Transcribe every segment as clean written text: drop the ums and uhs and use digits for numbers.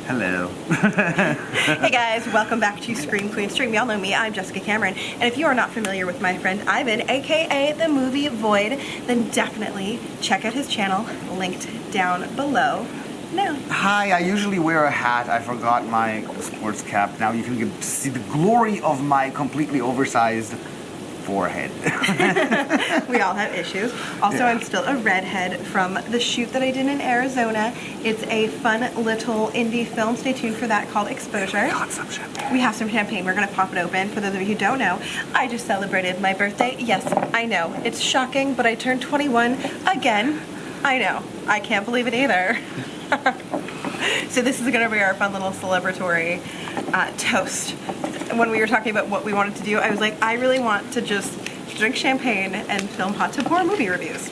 Hello. Hey guys, welcome back to Scream Queen Stream. Y'all know me, I'm Jessica Cameron. And if you are not familiar with my friend Ivan, aka the movie Void, then definitely check out his channel, linked down below now. Hi, I usually wear a hat. I forgot my sports cap. Now you can get to see the glory of my completely oversized forehead. We all have issues. Also, Yeah. I'm still a redhead from the shoot that I did in Arizona. It's a fun little indie film. Stay tuned for that, called Exposure. Got some champagne. We have some champagne. We're gonna pop it open. For those of you who don't know, I just celebrated my birthday. Yes, I know. It's shocking, but I turned 21 again. I know. I can't believe it either. So this is gonna be our fun little celebratory toast. When we were talking about what we wanted to do, I was like, I really want to just drink champagne and film hot tub horror movie reviews.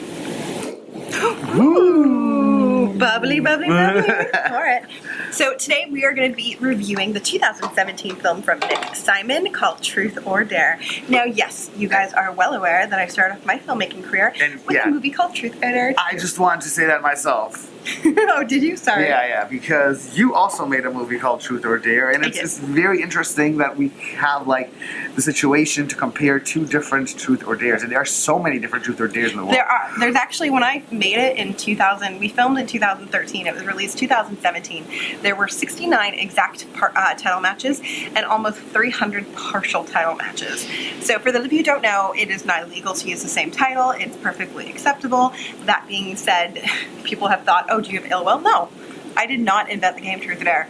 Ooh, bubbly, bubbly, bubbly. All right. So today we are going to be reviewing the 2017 film from Nick Simon called Truth or Dare. Now, yes, you guys are well aware that I started off my filmmaking career with a movie called Truth or Dare. I just wanted to say that myself. Oh, did you? Sorry. Yeah, because you also made a movie called Truth or Dare, and it's just very interesting that we have like the situation to compare two different Truth or Dares, and there are so many different Truth or Dares in the world. There's actually, when I made it in 2000, we filmed in 2013, it was released 2017, there were 69 exact title matches and almost 300 partial title matches. So for those of you who don't know, it is not illegal to use the same title, it's perfectly acceptable. That being said, people have thought, oh, do you have ill will? No, I did not invent the game Truth or Dare.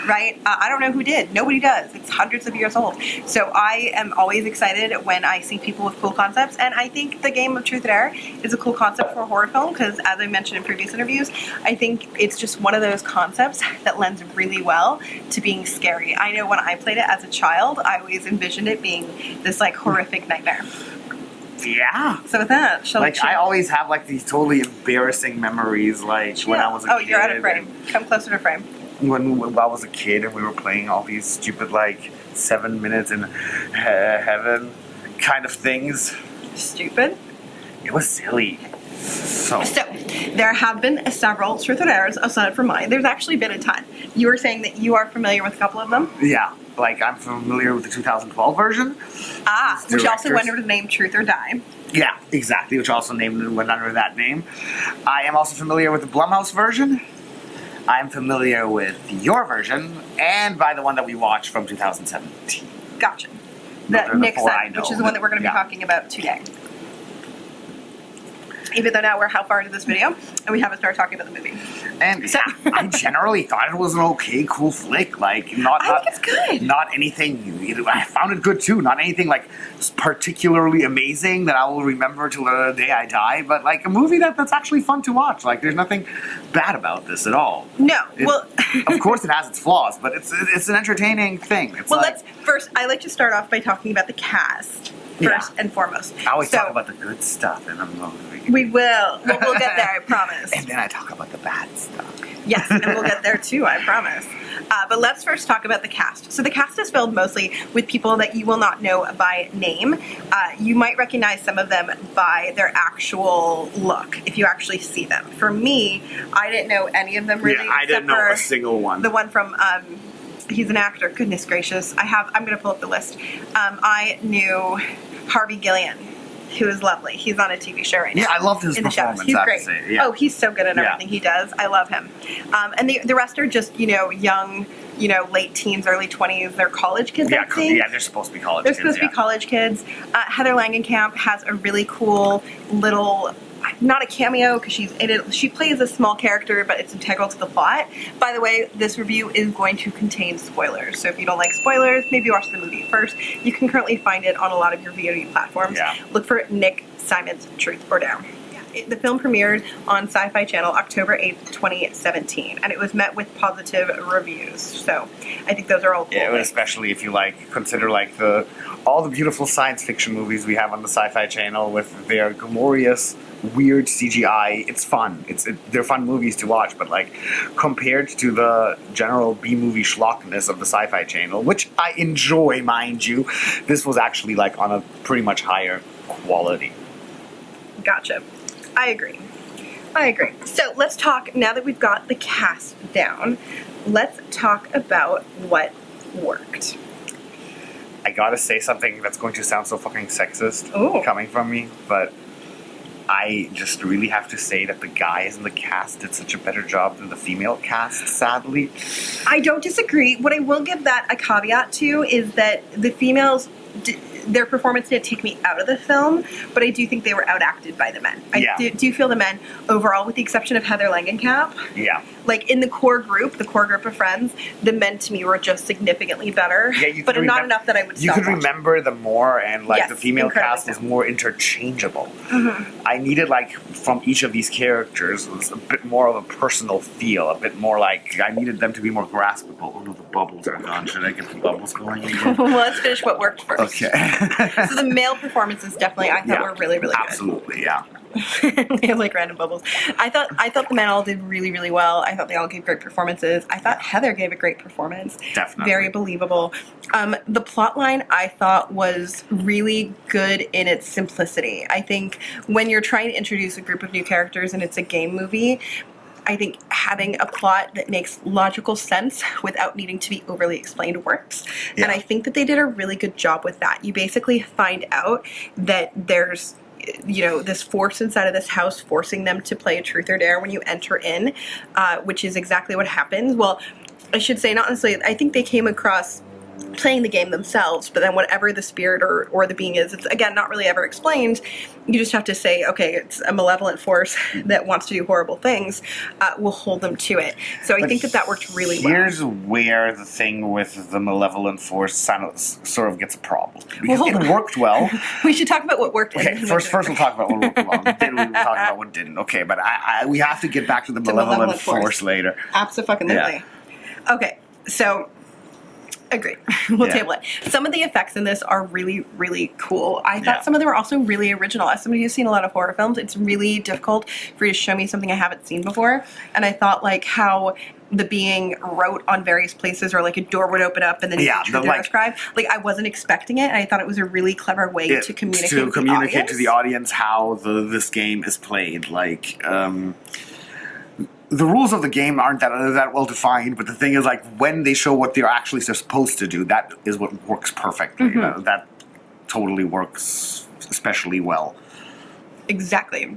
Right? I don't know who did. Nobody does. It's hundreds of years old. So I am always excited when I see people with cool concepts, and I think the game of Truth or Dare is a cool concept for a horror film because, as I mentioned in previous interviews, I think it's just one of those concepts that lends really well to being scary. I know when I played it as a child, I always envisioned it being this like horrific nightmare. Yeah. So with that, I always have like these totally embarrassing memories, like when I was a kid. Oh, you're out of frame. Come closer to frame. When I was a kid and we were playing all these stupid like 7 minutes in heaven kind of things. Stupid? It was silly. So there have been several Truth or Dares aside from mine. There's actually been a ton. You were saying that you are familiar with a couple of them? Yeah, like I'm familiar with the 2012 version. Which also went under the name Truth or Die. Yeah, exactly, which also went under that name. I am also familiar with the Blumhouse version. I'm familiar with your version, and by the one that we watched from 2017. Gotcha. The Nick Simon, which is the one that we're going to be talking about today. Even though now we're how far into this video, and we haven't started talking about the movie. And so, I generally thought it was an okay, cool flick. Like, I think it's good. Not anything, I found it good too. Not anything like particularly amazing that I will remember till the day I die, but like a movie that's actually fun to watch. Like, there's nothing bad about this at all. No, of course it has its flaws, but it's an entertaining thing. It's I like to start off by talking about the cast. First and foremost. I always talk about the good stuff in a movie. We will. We'll get there, I promise. And then I talk about the bad stuff. Yes, and we'll get there too, I promise. But let's first talk about the cast. So the cast is filled mostly with people that you will not know by name. You might recognize some of them by their actual look, if you actually see them. For me, I didn't know any of them really. Yeah, I didn't know a single one. The one from... he's an actor. Goodness gracious. I'm going to pull up the list. I knew Harvey Gillian, who is lovely. He's on a TV show right now. Yeah, I loved his performance. He's great. Yeah. Oh, he's so good at everything he does. I love him. And the rest are just, young, late teens, early 20s. They're college kids, I think. Yeah, they're supposed to be college kids. They're supposed to be college kids. Heather Langenkamp has a really cool little... not a cameo because she plays a small character, but it's integral to the plot. By the way, this review is going to contain spoilers, so if you don't like spoilers, maybe watch the movie first. You can currently find it on a lot of your VOD platforms. Yeah. Look for Nick Simon's Truth or Dare. The film premiered on Sci-Fi Channel October 8th, 2017, and it was met with positive reviews. So I think those are all cool. Yeah, especially if you consider all the beautiful science fiction movies we have on the Sci-Fi Channel with their glorious, weird CGI. It's fun. They're fun movies to watch, but compared to the general B-movie schlockness of the Sci-Fi Channel, which I enjoy, mind you, this was actually on a pretty much higher quality. Gotcha. I agree. So let's talk, now that we've got the cast down, let's talk about what worked. I gotta say something that's going to sound so fucking sexist Ooh. coming from me, but I just really have to say that the guys in the cast did such a better job than the female cast, sadly. I don't disagree. What I will give that a caveat to is that the females, their performance didn't take me out of the film, but I do think they were outacted by the men. Yeah. I do feel the men, overall, with the exception of Heather Langenkamp, Yeah. like in the core group of friends, the men to me were just significantly better, Yeah, but not enough that I would You stop could watching. remember them more, and like Yes, the female incredibly cast was so. more interchangeable. Mm-hmm. I needed like from each of these characters was a bit more of a personal feel, a bit more like I needed them to be more graspable. Oh no, the bubbles are gone. Should I get the bubbles going again? Well, let's finish what worked first. Okay. So the male performances definitely I thought were really, really Absolutely, yeah. good. They have like random bubbles. I thought the men all did really, really well. I thought they all gave great performances. I thought Heather gave a great performance. Definitely. Very believable. The plot line I thought was really good in its simplicity. I think when you're trying to introduce a group of new characters and it's a game movie, I think having a plot that makes logical sense without needing to be overly explained works. Yeah. And I think that they did a really good job with that. You basically find out that there's, you know, this force inside of this house forcing them to play a truth or dare when you enter in, which is exactly what happens. Well, I should say not necessarily, I think they came across playing the game themselves, but then whatever the spirit or the being is, it's again not really ever explained. You just have to say, okay, it's a malevolent force that wants to do horrible things. We'll hold them to it. So I think that worked really well. Here's where the thing with the malevolent force sort of gets a problem, because Well, it worked well. We should talk about what worked. Okay, first we'll talk about what worked well. Then we'll talk about what didn't. Okay, but we have to get back to the malevolent force later. Absolutely. Yeah. Okay, so agreed. We'll table it. Some of the effects in this are really, really cool. I thought some of them were also really original. As somebody who's seen a lot of horror films, it's really difficult for you to show me something I haven't seen before. And I thought like how the being wrote on various places, or like a door would open up and then describe. Like I wasn't expecting it, and I thought it was a really clever way to communicate to the audience how this game is played. Like the rules of the game aren't that well defined, but the thing is, like, when they show what they're actually supposed to do, that is what works perfectly. Mm-hmm. That totally works especially well. Exactly.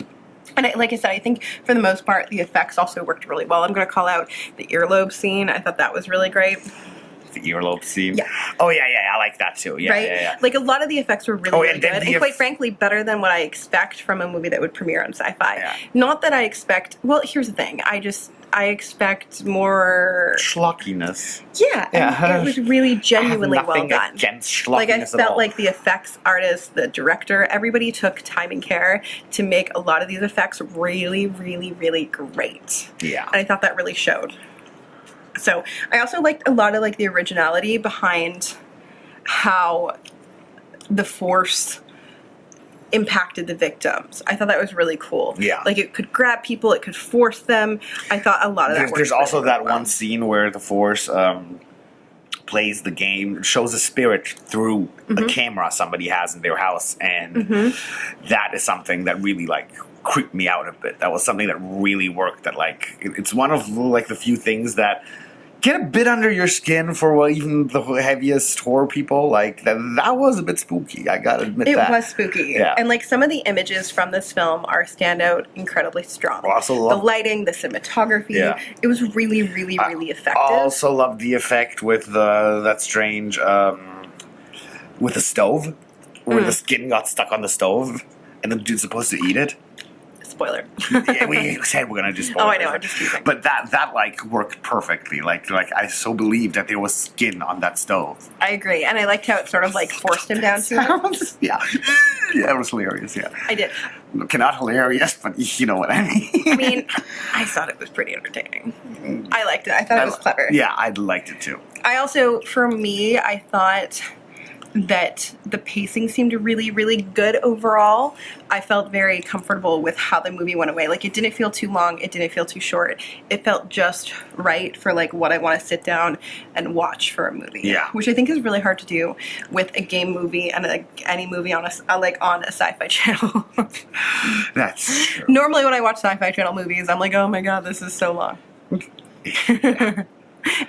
And like I said, I think for the most part, the effects also worked really well. I'm going to call out the earlobe scene. I thought that was really great. The earlobe scene? Yeah. Oh, yeah, I like that too. Yeah, right? yeah. Like a lot of the effects were really good. And the quite frankly, better than what I expect from a movie that would premiere on Sci-Fi. Yeah. Not that I expect, well, here's the thing. I expect more schlockiness. Yeah, and it was really genuinely well done. Against schlockiness like I felt like the effects artist, the director, everybody took time and care to make a lot of these effects really, really, really great. Yeah. And I thought that really showed. So I also liked a lot of like the originality behind how the force impacted the victims. I thought that was really cool. Yeah. Like it could grab people, it could force them. I thought a lot of that. There's also really that well. one scene where the force plays the game, shows a spirit through a camera somebody has in their house, and that is something that really like creeped me out a bit. That was something that really worked. That like it's one of like the few things that get a bit under your skin for even the heaviest horror people. Like that was a bit spooky. I gotta admit it that. was spooky. Yeah. And like some of the images from this film are stand out incredibly strong. I also love the lighting, the cinematography. Yeah. It was really, really, really effective. I also love the effect with that strange with the stove, where the skin got stuck on the stove, and the dude's supposed to eat it. Spoiler. Yeah, we said we're gonna do spoilers. Oh, I know. I'm just teasing. But that like worked perfectly. Like I so believed that there was skin on that stove. I agree, and I liked how it sort of like forced him down to it. Yeah, yeah, it was hilarious. Yeah, I did. Okay, not hilarious, but you know what I mean. I mean, I thought it was pretty entertaining. I liked it. I thought it was clever. Yeah, I liked it too. I also, for me, I thought that the pacing seemed really, really good overall. I felt very comfortable with how the movie went away. Like, it didn't feel too long. It didn't feel too short. It felt just right for, like, what I want to sit down and watch for a movie. Yeah. Which I think is really hard to do with a game movie and any movie on on a Sci-Fi Channel. That's true. Normally when I watch Sci-Fi Channel movies, I'm like, oh my god, this is so long.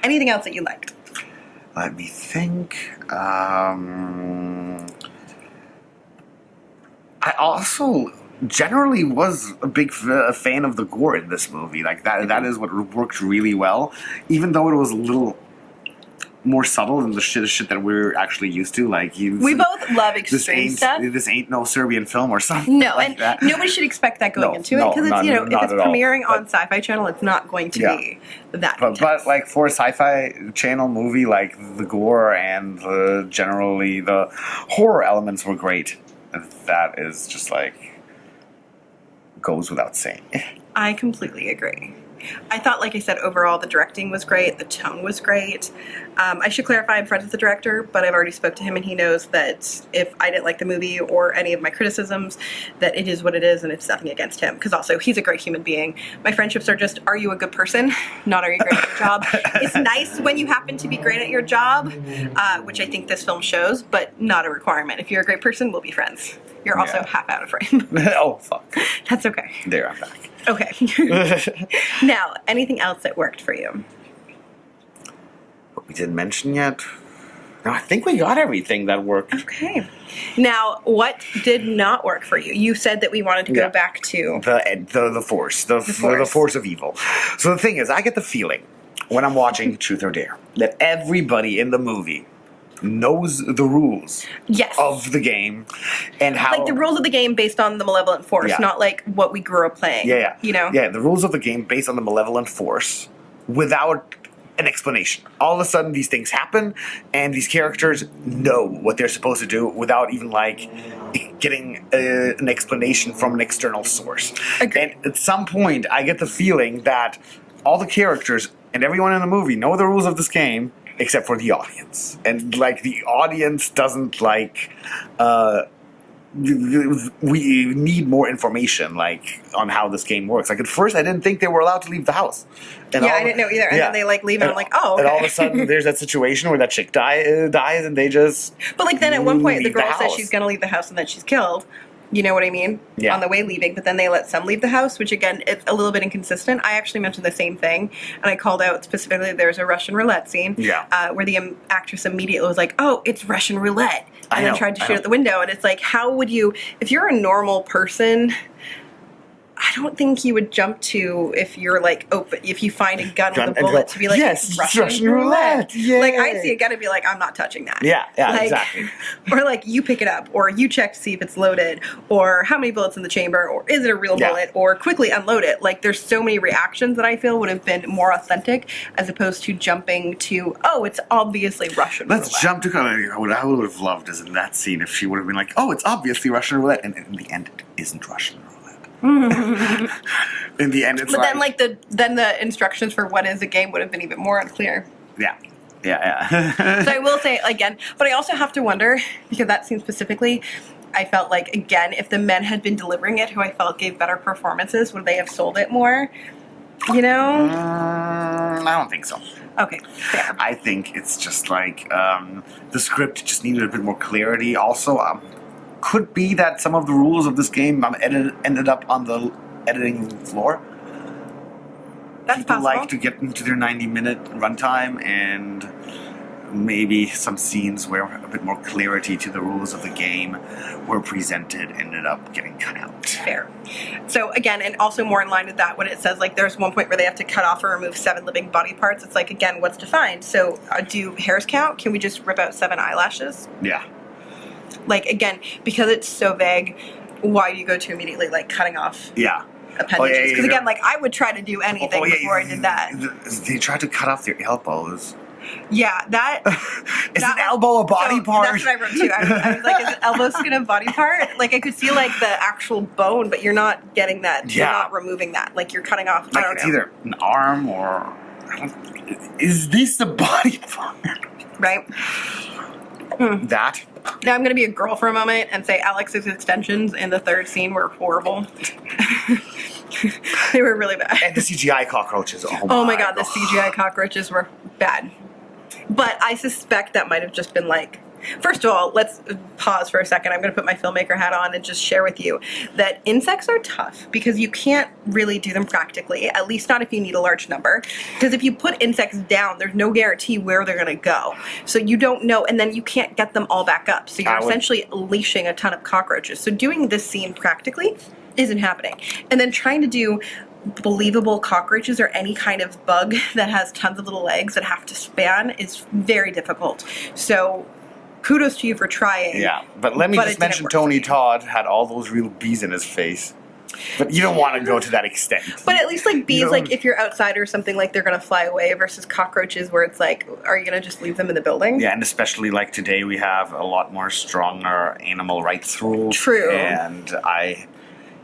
Anything else that you liked? Let me think. I also generally was a big fan of the gore in this movie. Like that is what worked really well, even though it was a little more subtle than the shit that we're actually used to. Like we both love extreme stuff. This ain't no Serbian film or something. No, like and that. nobody should expect that going into it, because it's if it's premiering on Sci-Fi Channel, it's not going to be that. But like for a Sci-Fi Channel movie, like the gore and generally the horror elements were great. That is just like goes without saying. I completely agree. I thought, like I said, overall the directing was great, the tone was great. I should clarify, I'm friends with the director, but I've already spoke to him and he knows that if I didn't like the movie or any of my criticisms, that it is what it is and it's nothing against him. Because also, he's a great human being. My friendships are just, are you a good person? Not are you great at your job? It's nice when you happen to be great at your job, which I think this film shows, but not a requirement. If you're a great person, we'll be friends. You're also half out of frame. Oh, fuck. That's okay. There, I'm back. Okay. Now, anything else that worked for you? What we didn't mention yet? No, I think we got everything that worked. Okay. Now, what did not work for you? You said that we wanted to go back to the force, the force of evil. So the thing is, I get the feeling when I'm watching Truth or Dare that everybody in the movie knows the rules of the game and how, like, the rules of the game based on the malevolent force, not like what we grew up playing. You know? Yeah, the rules of the game based on the malevolent force without an explanation. All of a sudden these things happen and these characters know what they're supposed to do without even like getting an explanation from an external source. And at some point I get the feeling that all the characters and everyone in the movie know the rules of this game except for the audience. And like the audience doesn't like we need more information like on how this game works. Like at first I didn't think they were allowed to leave the house. And I didn't know either. And then they like leave and I'm like, oh, okay. And all of a sudden there's that situation where that chick dies and they just But like then at one point the girl says she's gonna leave the house and then she's killed. You know what I mean? Yeah. On the way leaving, but then they let some leave the house, which again, it's a little bit inconsistent. I actually mentioned the same thing, and I called out specifically there's a Russian roulette scene where the actress immediately was like, oh, it's Russian roulette, and then tried to shoot out the window, and it's like, how would you, if you're a normal person, I don't think you would jump to if you're like open, if you find a gun with a bullet to be like, yes, Russian roulette. Yeah. Like I see a gun and be like, I'm not touching that. Yeah, like, exactly. Or like you pick it up, or you check to see if it's loaded, or how many bullets in the chamber, or is it a real bullet, or quickly unload it. Like there's so many reactions that I feel would have been more authentic as opposed to jumping to, oh, it's obviously Russian roulette. Let's jump to what I would have loved is in that scene if she would have been like, oh, it's obviously Russian roulette, and in the end it isn't Russian roulette. In the end, it's but then the instructions for what is a game would have been even more unclear. Yeah. So I will say again, but I also have to wonder, because that scene specifically, I felt like again, if the men had been delivering it, who I felt gave better performances, would they have sold it more? You know? I don't think so. Okay, fair. I think it's just like the script just needed a bit more clarity. Also, could be that some of the rules of this game ended up on the editing floor. That's People possible. like to get into their 90-minute runtime, and maybe some scenes where a bit more clarity to the rules of the game were presented ended up getting cut out. Fair. So again, and also more in line with that, when it says like there's one point where they have to cut off or remove 7 living body parts, it's like, again, what's defined? So do hairs count? Can we just rip out 7 eyelashes? Yeah. Like, again, because it's so vague, why do you go to immediately, like, cutting off appendages? Because, again, like, I would try to do anything before I did that. They tried to cut off their elbows. Yeah, that... Is an elbow a body part? That's what I wrote, too. I was like, is an elbow skin a body part? Like, I could see, like, the actual bone, but you're not getting that. Yeah. You're not removing that. Like, you're cutting off, like, I don't know. It's either an arm or... Is this the body part? Right. That... Now I'm going to be a girl for a moment and say Alex's extensions in the 3rd scene were horrible. They were really bad. And the CGI cockroaches. Oh my god, the CGI cockroaches were bad. But I suspect that might have just been like First of all, let's pause for a second. I'm going to put my filmmaker hat on and just share with you that insects are tough because you can't really do them practically, at least not if you need a large number. Because if you put insects down, there's no guarantee where they're going to go. So you don't know, and then you can't get them all back up. So you're essentially leashing a ton of cockroaches. So doing this scene practically isn't happening. And then trying to do believable cockroaches or any kind of bug that has tons of little legs that have to span is very difficult. So kudos to you for trying. Yeah, but let me just mention Tony Todd had all those real bees in his face. But you don't want to go to that extent. But at least like bees, like if you're outside or something, like they're going to fly away versus cockroaches where it's like, are you going to just leave them in the building? Yeah, and especially like today we have a lot more stronger animal rights rules. True. And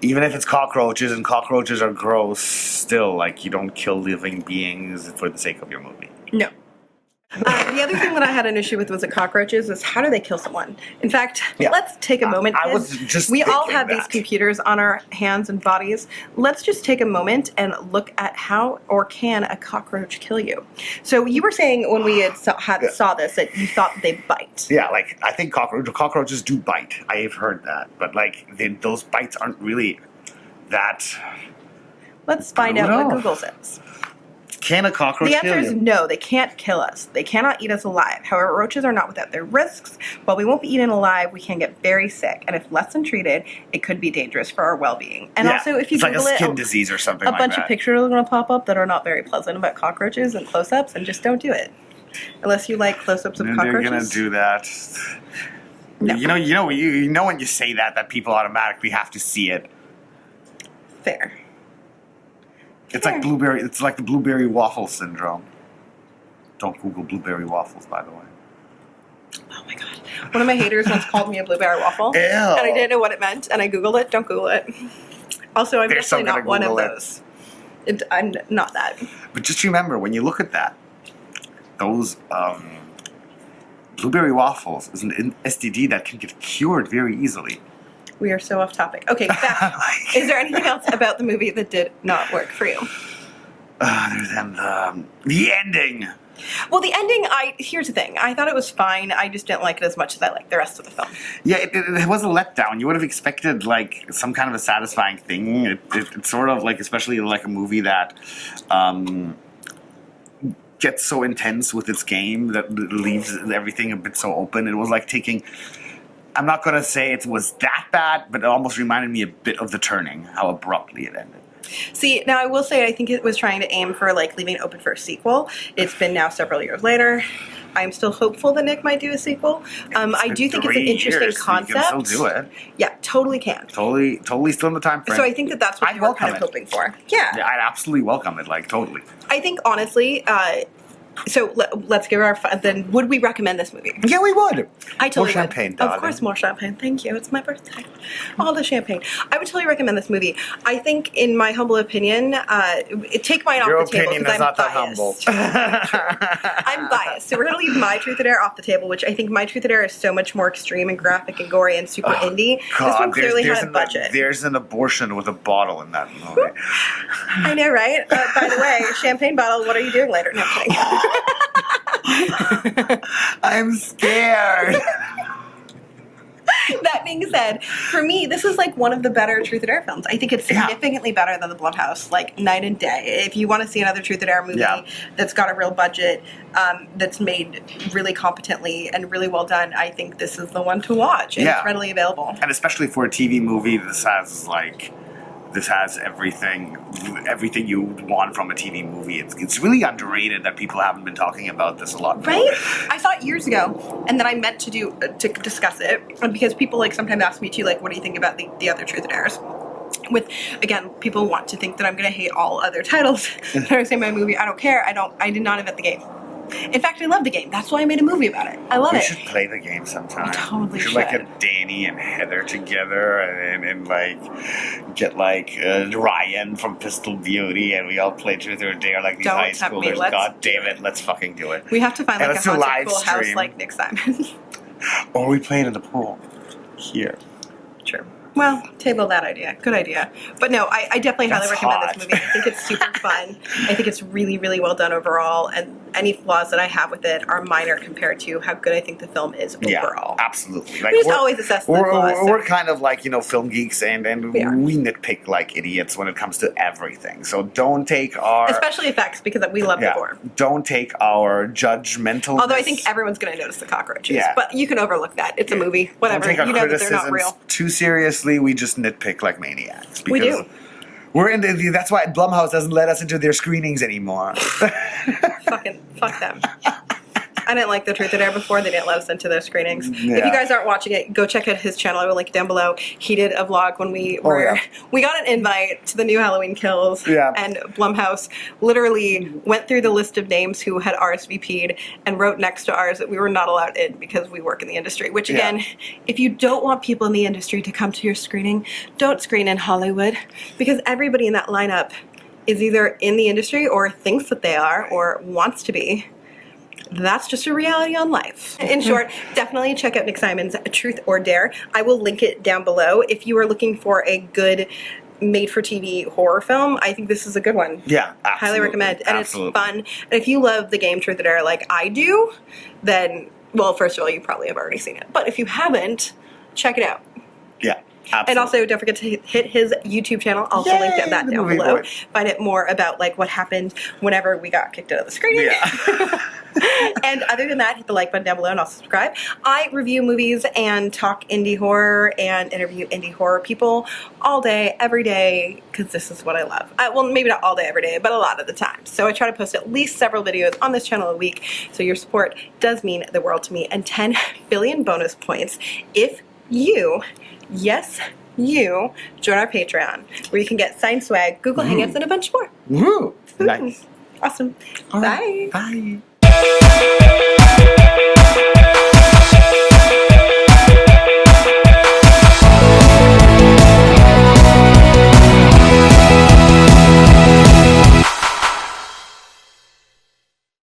even if it's cockroaches and cockroaches are gross, still like you don't kill living beings for the sake of your movie. No. The other thing that I had an issue with was the cockroaches is how do they kill someone? In fact, let's take a moment. I was just we all have that. these computers on our hands and bodies. Let's just take a moment and look at how or can a cockroach kill you. So you were saying when we saw this that you thought they bite. Yeah, like I think cockroaches do bite. I have heard that, but like those bites aren't really that. Let's find out what Google says. Can a cockroach kill you? The answer is no, they can't kill us. They cannot eat us alive. However, roaches are not without their risks. While we won't be eaten alive, we can get very sick. And if less than treated, it could be dangerous for our well-being. And also, if you Google like a skin disease or something like that. A bunch of pictures are going to pop up that are not very pleasant about cockroaches and close-ups, and just don't do it. Unless you like close-ups of cockroaches. They're going to do that. No. You know when you say that people automatically have to see it. Fair. It's like blueberry. It's like the blueberry waffle syndrome. Don't Google blueberry waffles, by the way. Oh my god! One of my haters once called me a blueberry waffle, Ew. And I didn't know what it meant, and I googled it. Don't Google it. Also, I'm definitely not one of those. I'm not that. But just remember, when you look at that, those blueberry waffles is an STD that can get cured very easily. We are so off topic. Okay, back. Is there anything else about the movie that did not work for you? Other than the ending. Well, the ending, here's the thing. I thought it was fine. I just didn't like it as much as I liked the rest of the film. Yeah, it was a letdown. You would have expected, like, some kind of a satisfying thing. It's sort of, like, especially like a movie that gets so intense with its game that leaves everything a bit so open. It was like taking... I'm not going to say it was that bad, but it almost reminded me a bit of The Turning, how abruptly it ended. See, now I will say I think it was trying to aim for like leaving it open for a sequel. It's been now several years later. I'm still hopeful that Nick might do a sequel. I do think it's an interesting concept. You can still do it. Yeah, totally can. Totally still in the time frame. So I think that's what you're kind of hoping for. Yeah. I'd absolutely welcome it, like totally. I think honestly, so let's give our then. Would we recommend this movie? Yeah, we would. I totally more champagne, would. darling. Of course, more champagne. Thank you. It's my birthday. All the champagne. I would totally recommend this movie. I think, in my humble opinion, take mine off the table because I'm not biased. that humble. I'm biased, so we're gonna leave My Truth or Dare off the table, which I think My Truth or Dare is so much more extreme and graphic and gory and super indie. God, this one clearly had a budget. There's an abortion with a bottle in that movie. I know, right? By the way, champagne bottle. What are you doing later? No, I'm kidding. I'm scared. That being said, for me, this is like one of the better Truth or Dare films. I think it's significantly better than The Blumhouse, like night and day. If you want to see another Truth or Dare movie that's got a real budget, that's made really competently and really well done, I think this is the one to watch. And it's readily available. And especially for a TV movie, this has everything you want from a TV movie. It's really underrated that people haven't been talking about this a lot more. Right? I saw it years ago, and then I meant to discuss it, because people like sometimes ask me too, like, what do you think about the other Truth or Dares? With, again, people want to think that I'm going to hate all other titles that are in my movie. I don't care. I did not invent the game. In fact, I love the game. That's why I made a movie about it. I love it. We should play the game sometime. We totally should. Like get Danny and Heather together and like get like Ryan from Pistol Beauty and we all play Truth or Dare like these high schoolers. God damn it, let's fucking do it. We have to find like a haunted pool house like Nick Simon. Or we play it in the pool. Here. True. Well, table that idea. Good idea. But no, I definitely highly That's recommend hot. this movie. I think it's super fun. I think it's really, really well done overall. And any flaws that I have with it are minor compared to how good I think the film is overall. Yeah, absolutely. Like, We just always assess the flaws. We're kind of like, film geeks, and We are. we nitpick like idiots when it comes to everything. So don't take our... Especially effects, because we love the gore. Don't take our judgmental... Although I think everyone's going to notice the cockroaches. Yeah. But you can overlook that. It's a movie. Whatever. Don't take our You know that they're not criticisms real. too seriously. We just nitpick like maniacs. We because do. We're in that's why Blumhouse doesn't let us into their screenings anymore. Fuck them. I didn't like the Truth or Dare before. They didn't let us into their screenings. Yeah. If you guys aren't watching it, go check out his channel. I will link it down below. He did a vlog when we were... We got an invite to the new Halloween Kills. Yeah. And Blumhouse literally went through the list of names who had RSVP'd and wrote next to ours that we were not allowed in because we work in the industry. Which, again, if you don't want people in the industry to come to your screening, don't screen in Hollywood. Because everybody in that lineup is either in the industry or thinks that they are or wants to be. That's just a reality on life. In short, definitely check out Nick Simon's Truth or Dare. I will link it down below. If you are looking for a good made-for-TV horror film, I think this is a good one. Yeah, absolutely. Highly recommend. And Absolutely. it's fun. And if you love the game Truth or Dare like I do, then, well, first of all, you probably have already seen it. But if you haven't, check it out. Yeah. Absolutely. And also, don't forget to hit his YouTube channel. Also Yay, linked that the down movie below. boy. Find out more about what happened whenever we got kicked out of the screening. Yeah. And other than that, hit the like button down below and also subscribe. I review movies and talk indie horror and interview indie horror people all day, every day, because this is what I love. Well, maybe not all day, every day, but a lot of the time. So I try to post at least several videos on this channel a week. So your support does mean the world to me. And 10 billion bonus points if you, yes, you, join our Patreon, where you can get signed swag, Google Hangouts, and a bunch more. Woo! Nice. Awesome. All Bye. right. Bye.